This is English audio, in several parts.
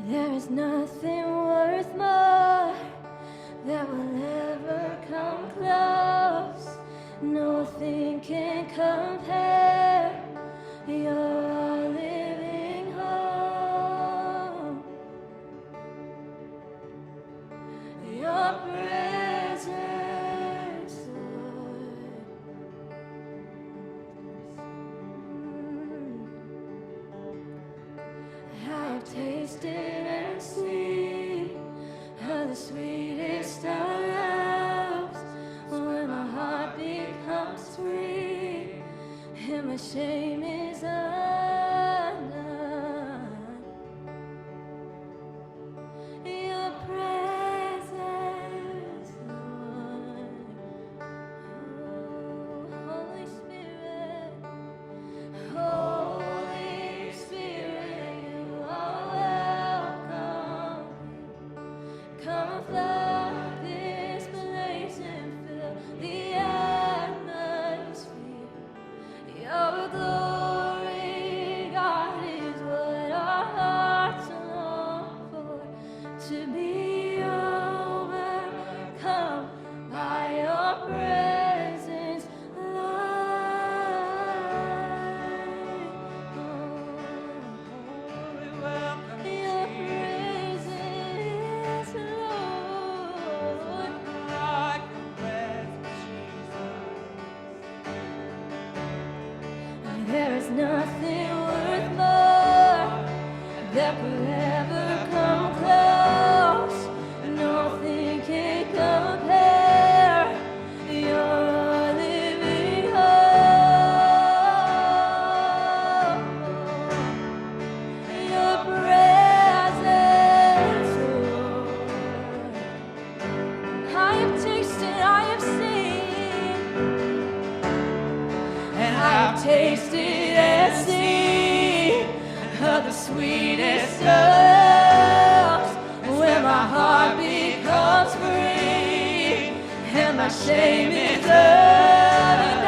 There is nothing worth more that will ever come close. Nothing can compare. You're our living hope. Your presence, Lord. I've tasted and seen of the sweetest of loves, when my heart becomes free and my shame is undone. Your presence, Lord. Oh, Holy Spirit, Holy Spirit, you are welcome. Come flood this place and fill the atmosphere. Your glory, God, is what our hearts long for. To be overcome by your presence, Lord. Your presence, Lord. There is nothing worth more that will ever come close. Nothing can compare. You're our living hope. Your presence, Lord. I have tasted, I have seen, and I have tasted and seen of the sweetest of loves, when my heart becomes free and my shame is undone.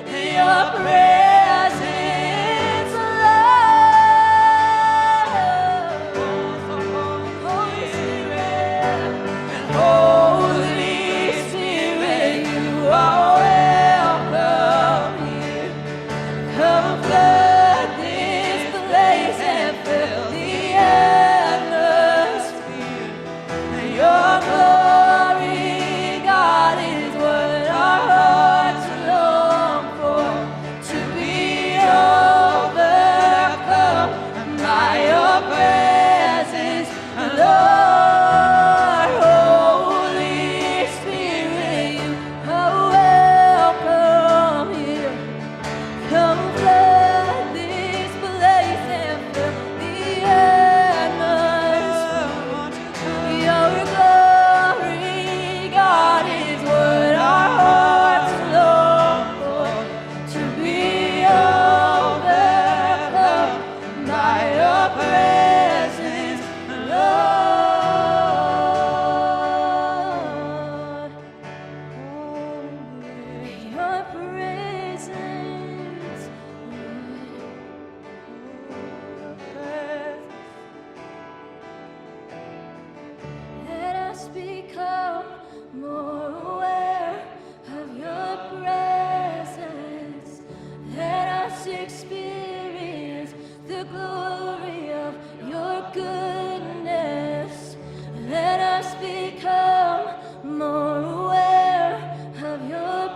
Your presence, Lord. Holy Spirit, Holy Spirit, you are welcome here. Come flood this place and fill the atmosphere. Your glory, God, is what our hearts long for. To be overcome by your presence, Lord. Holy Spirit, you are welcome here. Come flood this place and fill the atmosphere. Your glory, God, is what our hearts long for. To be overcome by your presence, Lord. Your presence, let us become more aware of your presence. Let us experience the glory of your goodness. Let us become more aware of your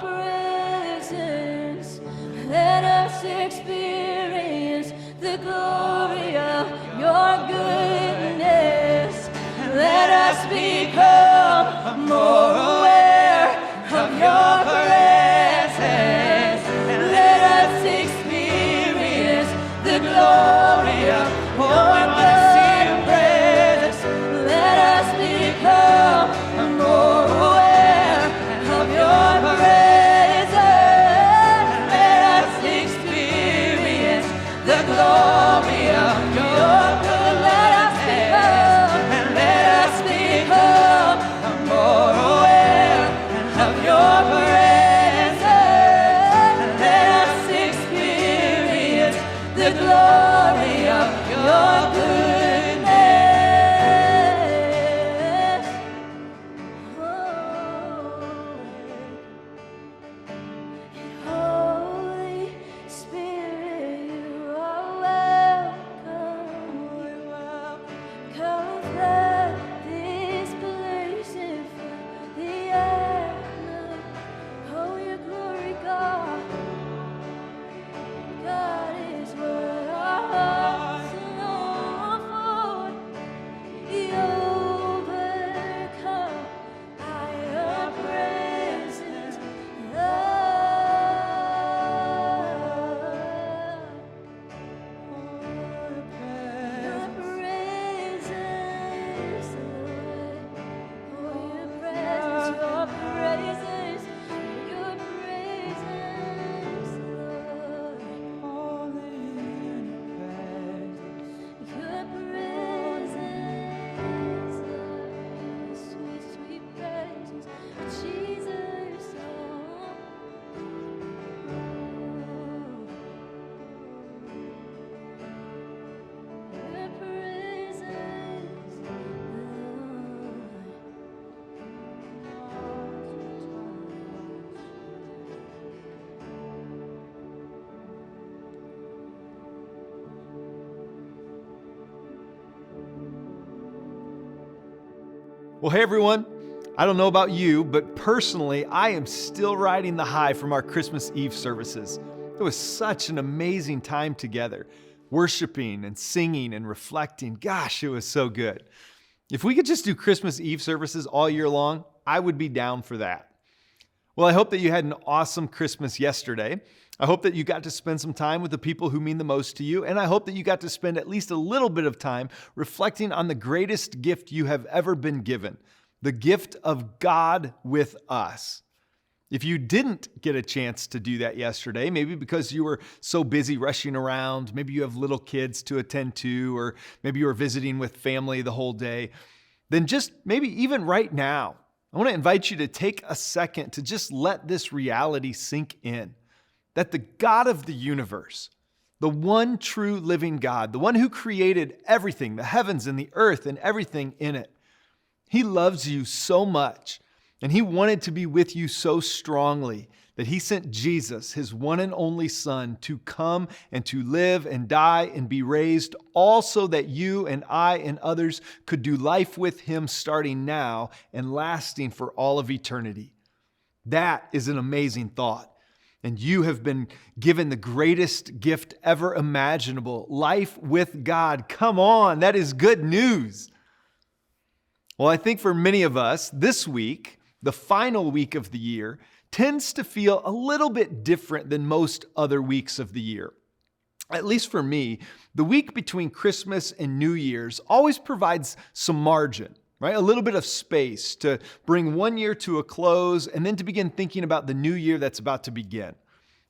presence. Let us experience the glory of your goodness. Let us become more aware of your presence. Let us experience the glory of your goodness. Let us become more aware of your presence. Let us experience the glory of your goodness. And let us become more aware of your presence. Let us experience the glory Well, hey everyone. I don't know about you, but personally, I am still riding the high from our Christmas Eve services. It was such an amazing time together, worshiping and singing and reflecting. Gosh, it was so good. If we could just do Christmas Eve services all year long, I would be down for that. Well, I hope that you had an awesome Christmas yesterday. I hope that you got to spend some time with the people who mean the most to you, and I hope that you got to spend at least a little bit of time reflecting on the greatest gift you have ever been given, the gift of God with us. If you didn't get a chance to do that yesterday, maybe because you were so busy rushing around, maybe you have little kids to attend to, or maybe you were visiting with family the whole day, then just maybe even right now, I want to invite you to take a second to just let this reality sink in. That the God of the universe, the one true living God, the one who created everything, the heavens and the earth and everything in it, He loves you so much, and He wanted to be with you so strongly that He sent Jesus, His one and only Son, to come and to live and die and be raised, all so that you and I and others could do life with Him starting now and lasting for all of eternity. That is an amazing thought. And you have been given the greatest gift ever imaginable, life with God. Come on, that is good news. Well, I think for many of us, this week, the final week of the year, tends to feel a little bit different than most other weeks of the year. At least for me, the week between Christmas and New Year's always provides some margin. Right? A little bit of space to bring one year to a close and then to begin thinking about the new year that's about to begin.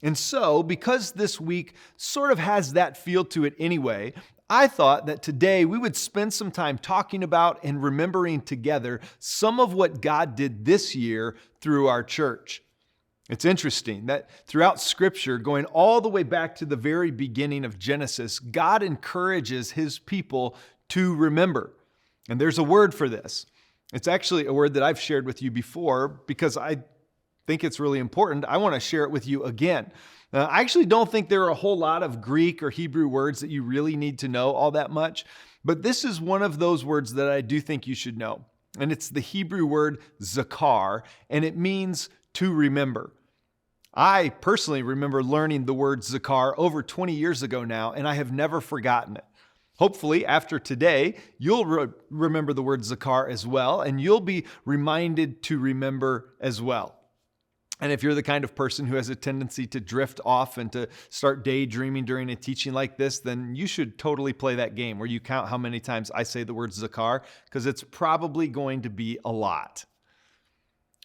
And so, because this week sort of has that feel to it anyway, I thought that today we would spend some time talking about and remembering together some of what God did this year through our church. It's interesting that throughout Scripture, going all the way back to the very beginning of Genesis, God encourages His people to remember. And there's a word for this. It's actually a word that I've shared with you before because I think it's really important. I want to share it with you again. I actually don't think there are a whole lot of Greek or Hebrew words that you really need to know all that much, but this is one of those words that I do think you should know. And it's the Hebrew word zakar, and it means to remember. I personally remember learning the word zakar over 20 years ago now, and I have never forgotten it. Hopefully, after today, you'll remember the word zakar as well, and you'll be reminded to remember as well. And if you're the kind of person who has a tendency to drift off and to start daydreaming during a teaching like this, then you should totally play that game where you count how many times I say the word zakar, because it's probably going to be a lot.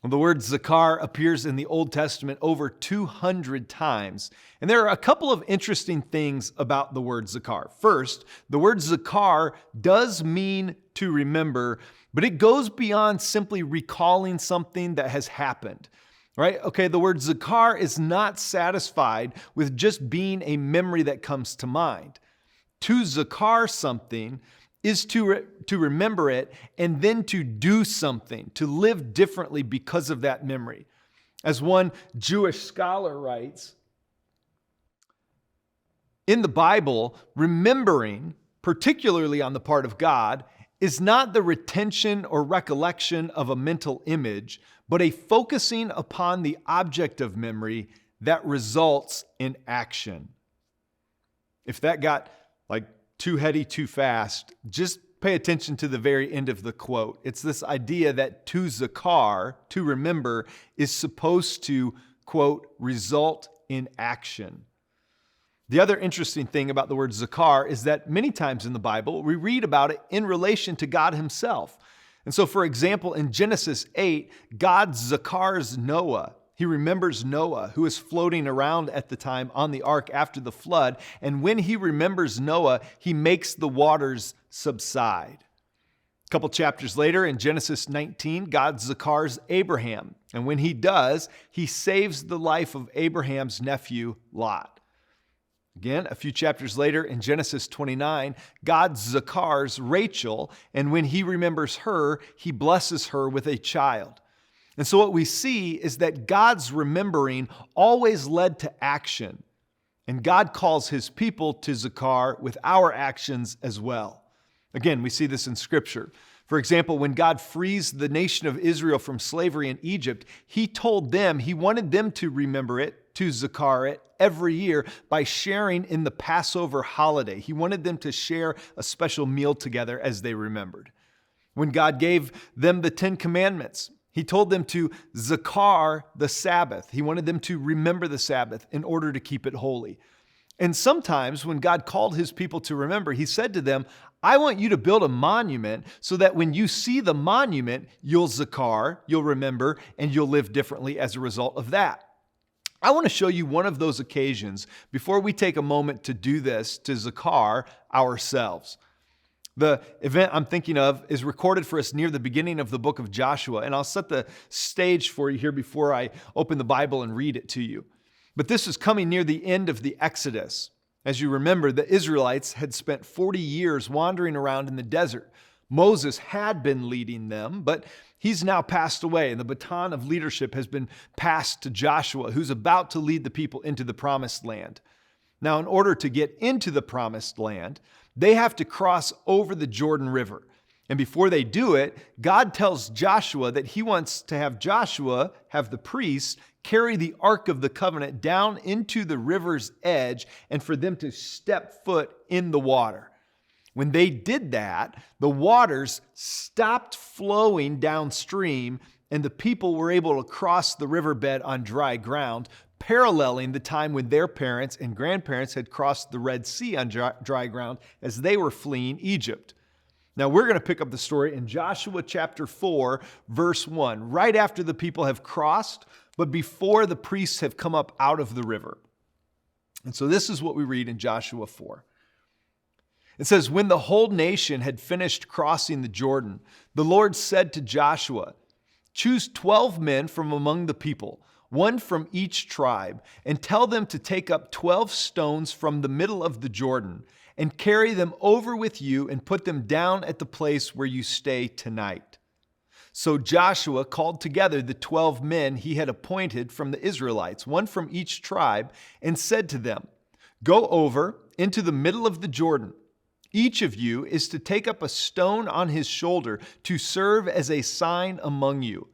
The word zakar appears in the Old Testament over 200 times. And there are a couple of interesting things about the word zakar. First, the word zakar does mean to remember, but it goes beyond simply recalling something that has happened. Right? Okay, the word zakar is not satisfied with just being a memory that comes to mind. To zakar something is to remember it and then to do something, to live differently because of that memory. As one Jewish scholar writes, in the Bible, remembering, particularly on the part of God, is not the retention or recollection of a mental image, but a focusing upon the object of memory that results in action. If that got too heady too fast, just pay attention to the very end of the quote. It's this idea that to zakar, to remember, is supposed to, quote, result in action. The other interesting thing about the word zakar is that many times in the Bible, we read about it in relation to God Himself. And so, for example, in Genesis 8, God zakars Noah. He remembers Noah, who is floating around at the time on the ark after the flood. And when He remembers Noah, He makes the waters subside. A couple chapters later, in Genesis 19, God zakars Abraham. And when He does, He saves the life of Abraham's nephew, Lot. Again, a few chapters later in Genesis 29, God zakars Rachel, and when He remembers her, He blesses her with a child. And so what we see is that God's remembering always led to action. And God calls His people to zakar with our actions as well. Again, we see this in Scripture. For example, when God frees the nation of Israel from slavery in Egypt, he told them he wanted them to remember it, to zakar it every year by sharing in the Passover holiday. He wanted them to share a special meal together as they remembered. When God gave them the 10 Commandments, he told them to zakar the Sabbath. He wanted them to remember the Sabbath in order to keep it holy. And sometimes when God called his people to remember, he said to them, I want you to build a monument so that when you see the monument, you'll zakar, you'll remember, and you'll live differently as a result of that. I want to show you one of those occasions before we take a moment to do this, to zakar ourselves. The event I'm thinking of is recorded for us near the beginning of the book of Joshua, and I'll set the stage for you here before I open the Bible and read it to you. But this is coming near the end of the Exodus. As you remember, the Israelites had spent 40 years wandering around in the desert. Moses had been leading them, but he's now passed away, and the baton of leadership has been passed to Joshua, who's about to lead the people into the promised land. Now, in order to get into the promised land, they have to cross over the Jordan River. And before they do it, God tells Joshua that he wants to have Joshua, have the priests, carry the Ark of the Covenant down into the river's edge and for them to step foot in the water. When they did that, the waters stopped flowing downstream and the people were able to cross the riverbed on dry ground, paralleling the time when their parents and grandparents had crossed the Red Sea on dry ground as they were fleeing Egypt. Now we're going to pick up the story in Joshua chapter 4, verse 1, right after the people have crossed, but before the priests have come up out of the river. And so this is what we read in Joshua 4. It says, when the whole nation had finished crossing the Jordan, the Lord said to Joshua, choose 12 men from among the people, one from each tribe, and tell them to take up 12 stones from the middle of the Jordan and carry them over with you and put them down at the place where you stay tonight. So Joshua called together the 12 men he had appointed from the Israelites, one from each tribe, and said to them, go over into the middle of the Jordan. Each of you is to take up a stone on his shoulder to serve as a sign among you.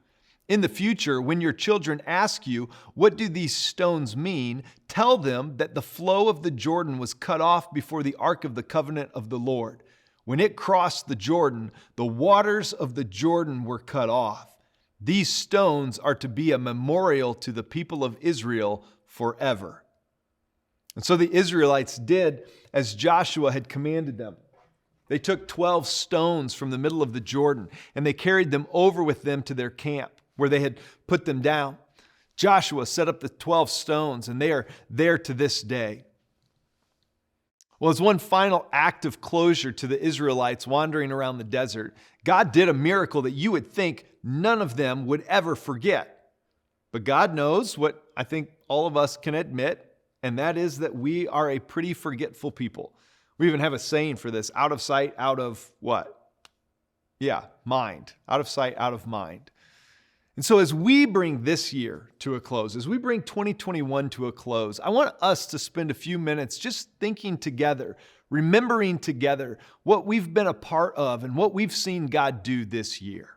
In the future, when your children ask you, what do these stones mean? Tell them that the flow of the Jordan was cut off before the Ark of the Covenant of the Lord. When it crossed the Jordan, the waters of the Jordan were cut off. These stones are to be a memorial to the people of Israel forever. And so the Israelites did as Joshua had commanded them. They took 12 stones from the middle of the Jordan, and they carried them over with them to their camp, where they had put them down. Joshua set up the 12 stones, and they are there to this day. Well, as one final act of closure to the Israelites wandering around the desert, God did a miracle that you would think none of them would ever forget. But God knows what I think all of us can admit, and that is that we are a pretty forgetful people. We even have a saying for this, out of sight, out of what? Yeah, mind. Out of sight, out of mind. And so as we bring this year to a close, as we bring 2021 to a close, I want us to spend a few minutes just thinking together, remembering together what we've been a part of and what we've seen God do this year.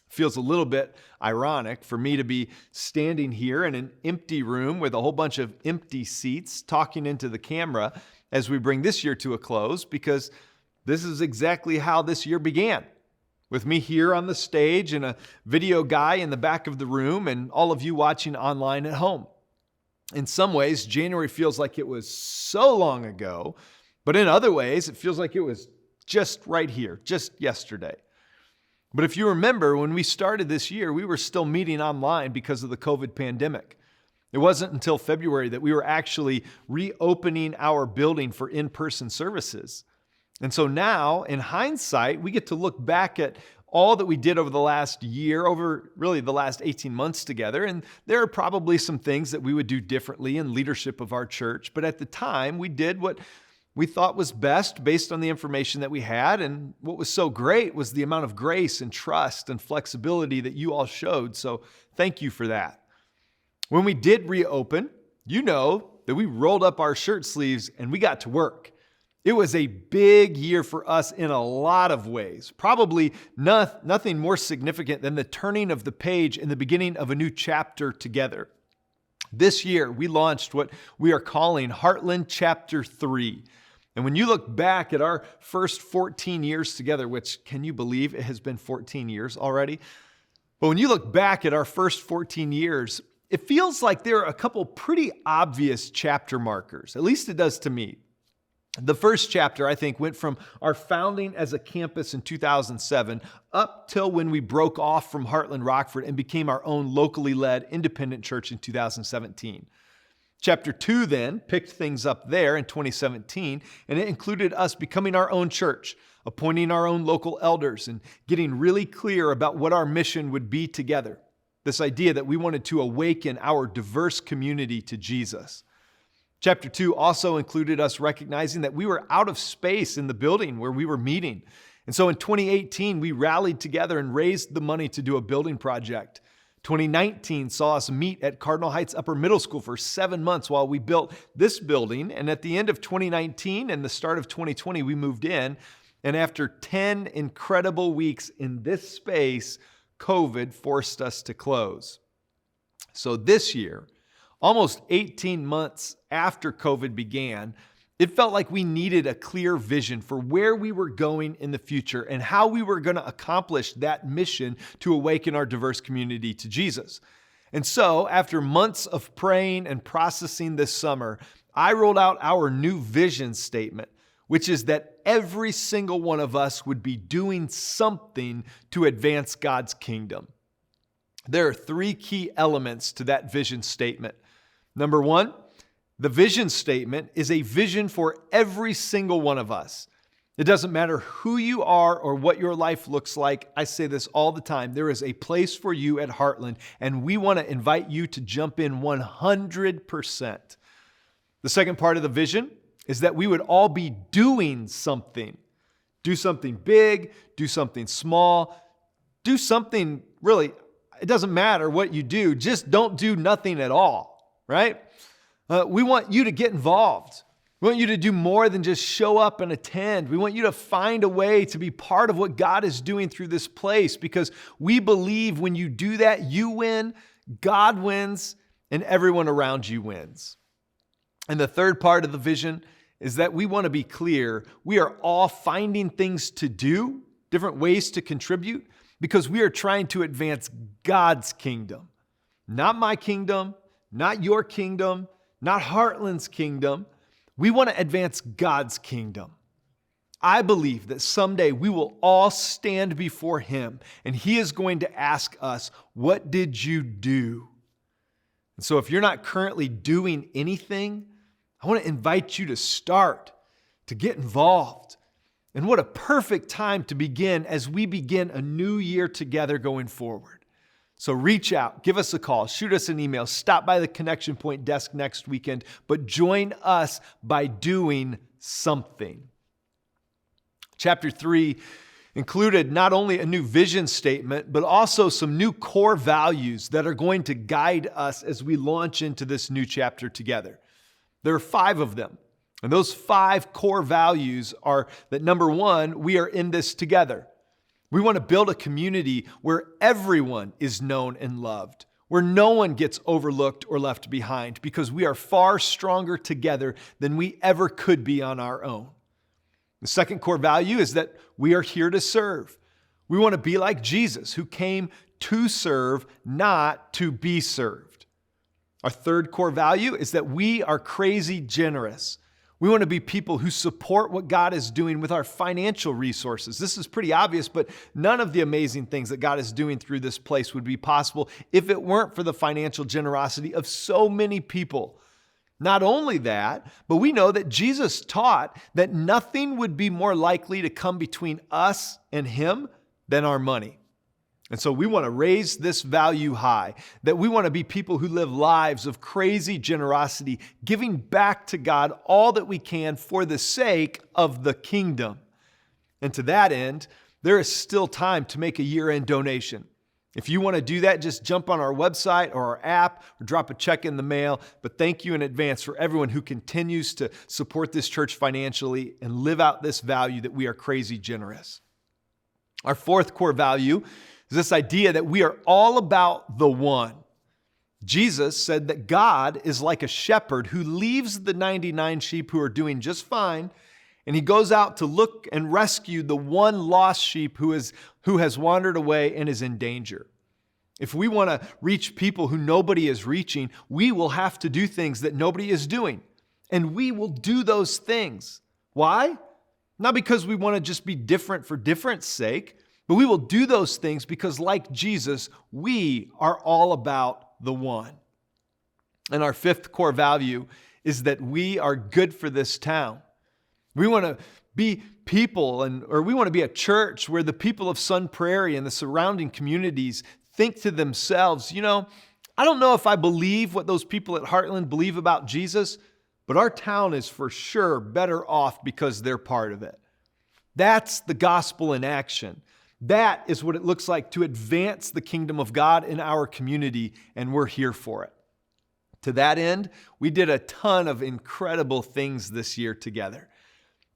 Feels a little bit ironic for me to be standing here in an empty room with a whole bunch of empty seats talking into the camera as we bring this year to a close, because this is exactly how this year began. With me here on the stage and a video guy in the back of the room and all of you watching online at home. In some ways, January feels like it was so long ago, but in other ways, it feels like it was just right here, just yesterday. But if you remember, when we started this year, we were still meeting online because of the COVID pandemic. It wasn't until February that we were actually reopening our building for in-person services. And so now, in hindsight, we get to look back at all that we did over the last year, over really the last 18 months together. And there are probably some things that we would do differently in leadership of our church. But at the time, we did what we thought was best based on the information that we had. And what was so great was the amount of grace and trust and flexibility that you all showed. So thank you for that. When we did reopen, you know that we rolled up our shirt sleeves and we got to work. It was a big year for us in a lot of ways. Probably nothing more significant than the turning of the page and the beginning of a new chapter together. This year, we launched what we are calling Heartland Chapter 3. And when you look back at our first 14 years together, which can you believe it has been 14 years already? But when you look back at our first 14 years, it feels like there are a couple pretty obvious chapter markers. At least it does to me. The first chapter, I think, went from our founding as a campus in 2007 up till when we broke off from Heartland Rockford and became our own locally led independent church in 2017. Chapter 2 then picked things up there in 2017, and it included us becoming our own church, appointing our own local elders, and getting really clear about what our mission would be together. This idea that we wanted to awaken our diverse community to Jesus. Chapter 2 also included us recognizing that we were out of space in the building where we were meeting. And so in 2018, we rallied together and raised the money to do a building project. 2019 saw us meet at Cardinal Heights Upper Middle School for 7 months while we built this building. And at the end of 2019 and the start of 2020, we moved in. And after 10 incredible weeks in this space, COVID forced us to close. So this year, almost 18 months after COVID began, it felt like we needed a clear vision for where we were going in the future and how we were going to accomplish that mission to awaken our diverse community to Jesus. And so, after months of praying and processing this summer, I rolled out our new vision statement, which is that every single one of us would be doing something to advance God's kingdom. There are 3 key elements to that vision statement. Number 1, the vision statement is a vision for every single one of us. It doesn't matter who you are or what your life looks like. I say this all the time. There is a place for you at Heartland, and we want to invite you to jump in 100%. The second part of the vision is that we would all be doing something. Do something big, do something small, do something really, it doesn't matter what you do, just don't do nothing at all. Right? We want you to get involved. We want you to do more than just show up and attend. We want you to find a way to be part of what God is doing through this place, because we believe when you do that, you win, God wins, and everyone around you wins. And the third part of the vision is that we want to be clear. We are all finding things to do, different ways to contribute, because we are trying to advance God's kingdom, not my kingdom, not your kingdom, not Heartland's kingdom. We want to advance God's kingdom. I believe that someday we will all stand before Him, and He is going to ask us, what did you do? And so if you're not currently doing anything, I want to invite you to start, to get involved. And what a perfect time to begin as we begin a new year together going forward. So reach out, give us a call, shoot us an email, stop by the Connection Point desk next weekend, but join us by doing something. Chapter 3 included not only a new vision statement, but also some new core values that are going to guide us as we launch into this new chapter together. There are 5 of them. And those 5 core values are that, number 1, we are in this together. We want to build a community where everyone is known and loved, where no one gets overlooked or left behind, because we are far stronger together than we ever could be on our own. The second core value is that we are here to serve. We want to be like Jesus, who came to serve, not to be served. Our third core value is that we are crazy generous. We want to be people who support what God is doing with our financial resources. This is pretty obvious, but none of the amazing things that God is doing through this place would be possible if it weren't for the financial generosity of so many people. Not only that, but we know that Jesus taught that nothing would be more likely to come between us and Him than our money. And so we want to raise this value high, that we want to be people who live lives of crazy generosity, giving back to God all that we can for the sake of the kingdom. And to that end, there is still time to make a year-end donation. If you want to do that, just jump on our website or our app or drop a check in the mail. But thank you in advance for everyone who continues to support this church financially and live out this value that we are crazy generous. Our fourth core value is this idea that we are all about the one. Jesus said that God is like a shepherd who leaves the 99 sheep who are doing just fine, and he goes out to look and rescue the one lost sheep who has wandered away and is in danger. If we want to reach people who nobody is reaching, we will have to do things that nobody is doing. And we will do those things. Why? Not because we want to just be different for difference sake, but we will do those things because, like Jesus, we are all about the one. And our fifth core value is that we are good for this town. We want to be people, or we want to be a church where the people of Sun Prairie and the surrounding communities think to themselves, I don't know if I believe what those people at Heartland believe about Jesus, but our town is for sure better off because they're part of it. That's the gospel in action. That is what it looks like to advance the kingdom of God in our community, and we're here for it. To that end, we did a ton of incredible things this year together.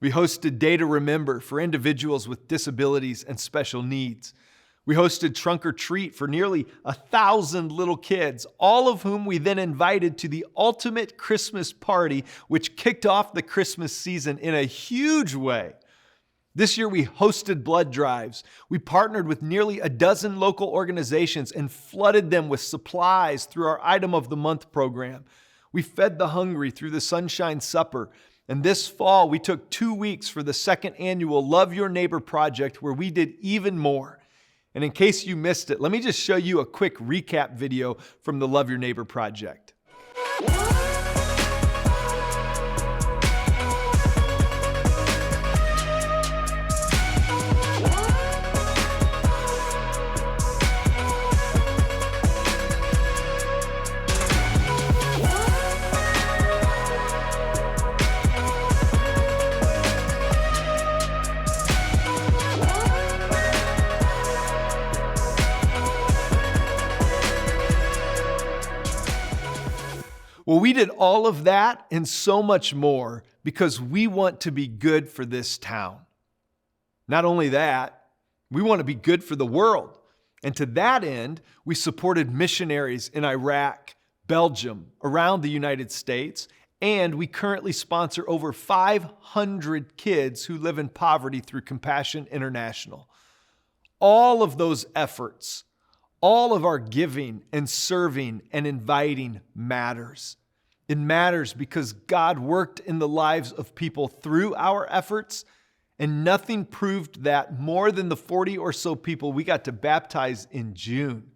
We hosted Day to Remember for individuals with disabilities and special needs. We hosted Trunk or Treat for nearly 1,000 little kids, all of whom we then invited to the ultimate Christmas party, which kicked off the Christmas season in a huge way. This year we hosted blood drives. We partnered with nearly a dozen local organizations and flooded them with supplies through our Item of the Month program. We fed the hungry through the Sunshine Supper. And this fall, we took 2 weeks for the second annual Love Your Neighbor project, where we did even more. And in case you missed it, let me just show you a quick recap video from the Love Your Neighbor project. Well, we did all of that and so much more because we want to be good for this town. Not only that, we want to be good for the world. And to that end, we supported missionaries in Iraq, Belgium, around the United States, and we currently sponsor over 500 kids who live in poverty through Compassion International. All of those efforts, all of our giving and serving and inviting matters. It matters because God worked in the lives of people through our efforts, and nothing proved that more than the 40 or so people we got to baptize in June.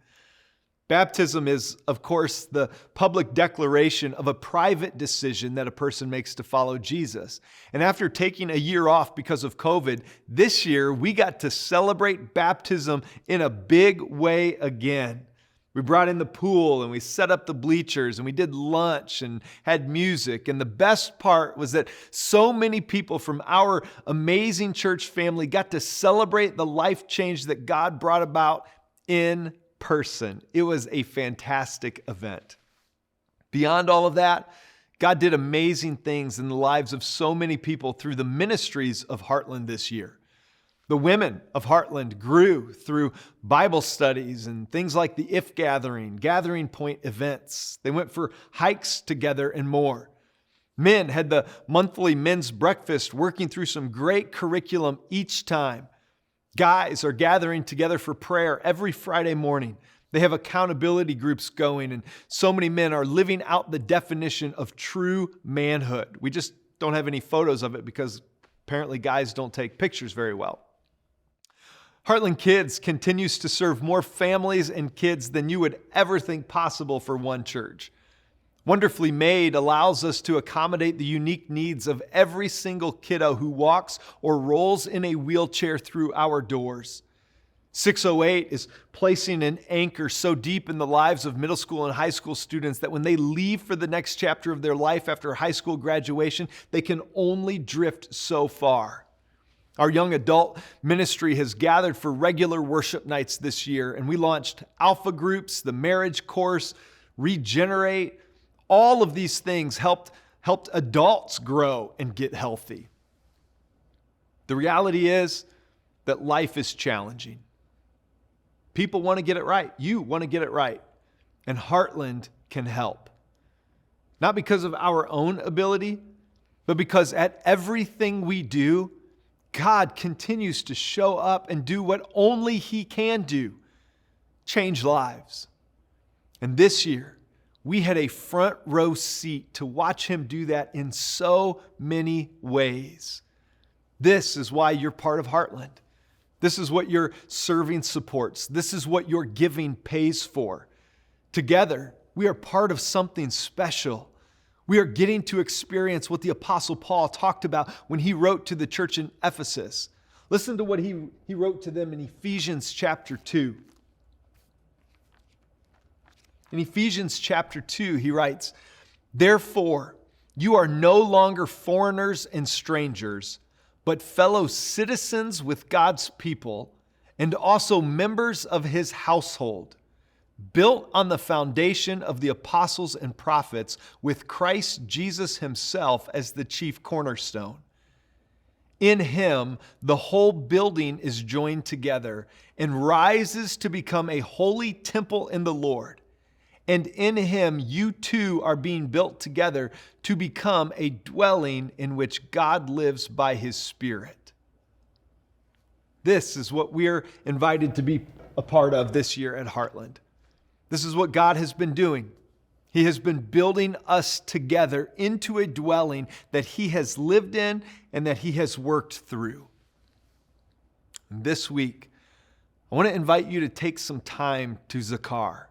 Baptism is, of course, the public declaration of a private decision that a person makes to follow Jesus. And after taking a year off because of COVID, this year we got to celebrate baptism in a big way again. We brought in the pool and we set up the bleachers and we did lunch and had music. And the best part was that so many people from our amazing church family got to celebrate the life change that God brought about in person. It was a fantastic event. Beyond all of that, God did amazing things in the lives of so many people through the ministries of Heartland this year. The women of Heartland grew through Bible studies and things like the If Gathering Point events. They went for hikes together and more. Men had the monthly men's breakfast, working through some great curriculum each time. Guys are gathering together for prayer every Friday morning. They have accountability groups going, and so many men are living out the definition of true manhood. We just don't have any photos of it because apparently guys don't take pictures very well. Heartland Kids continues to serve more families and kids than you would ever think possible for one church. Wonderfully Made allows us to accommodate the unique needs of every single kiddo who walks or rolls in a wheelchair through our doors. 608 is placing an anchor so deep in the lives of middle school and high school students that when they leave for the next chapter of their life after high school graduation, they can only drift so far. Our young adult ministry has gathered for regular worship nights this year, and we launched alpha groups, the marriage course, Regenerate. All of these things helped adults grow and get healthy. The reality is that life is challenging. People want to get it right. You want to get it right. And Heartland can help. Not because of our own ability, but because at everything we do, God continues to show up and do what only He can do, change lives. And this year, we had a front row seat to watch Him do that in so many ways. This is why you're part of Heartland. This is what your serving supports. This is what your giving pays for. Together, we are part of something special. We are getting to experience what the Apostle Paul talked about when he wrote to the church in Ephesus. Listen to what he wrote to them in Ephesians Chapter 2. In Ephesians Chapter 2, he writes, "Therefore, you are no longer foreigners and strangers, but fellow citizens with God's people and also members of His household, built on the foundation of the apostles and prophets, with Christ Jesus Himself as the chief cornerstone. In Him, the whole building is joined together and rises to become a holy temple in the Lord. And in Him, you too are being built together to become a dwelling in which God lives by His Spirit." This is what we're invited to be a part of this year at Heartland. This is what God has been doing. He has been building us together into a dwelling that He has lived in and that He has worked through. And this week, I want to invite you to take some time to Zakar,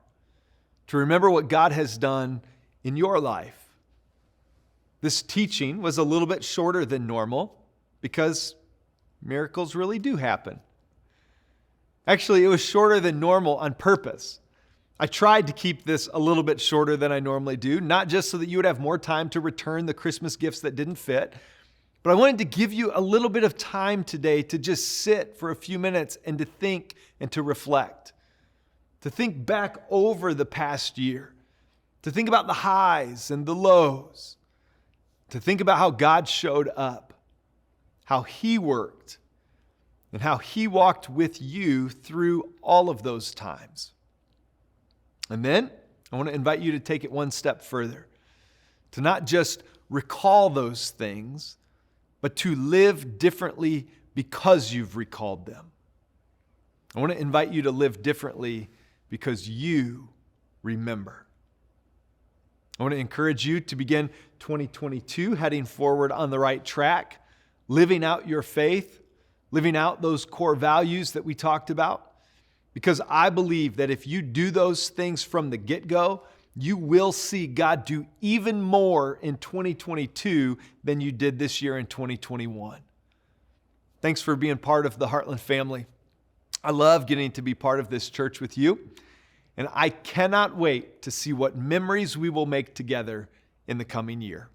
to remember what God has done in your life. This teaching was a little bit shorter than normal because miracles really do happen. Actually, it was shorter than normal on purpose. I tried to keep this a little bit shorter than I normally do, not just so that you would have more time to return the Christmas gifts that didn't fit, but I wanted to give you a little bit of time today to just sit for a few minutes and to think and to reflect, to think back over the past year, to think about the highs and the lows, to think about how God showed up, how He worked, and how He walked with you through all of those times. And then I want to invite you to take it one step further, to not just recall those things, but to live differently because you've recalled them. I want to invite you to live differently because you remember. I want to encourage you to begin 2022 heading forward on the right track, living out your faith, living out those core values that we talked about. Because I believe that if you do those things from the get-go, you will see God do even more in 2022 than you did this year in 2021. Thanks for being part of the Heartland family. I love getting to be part of this church with you, and I cannot wait to see what memories we will make together in the coming year.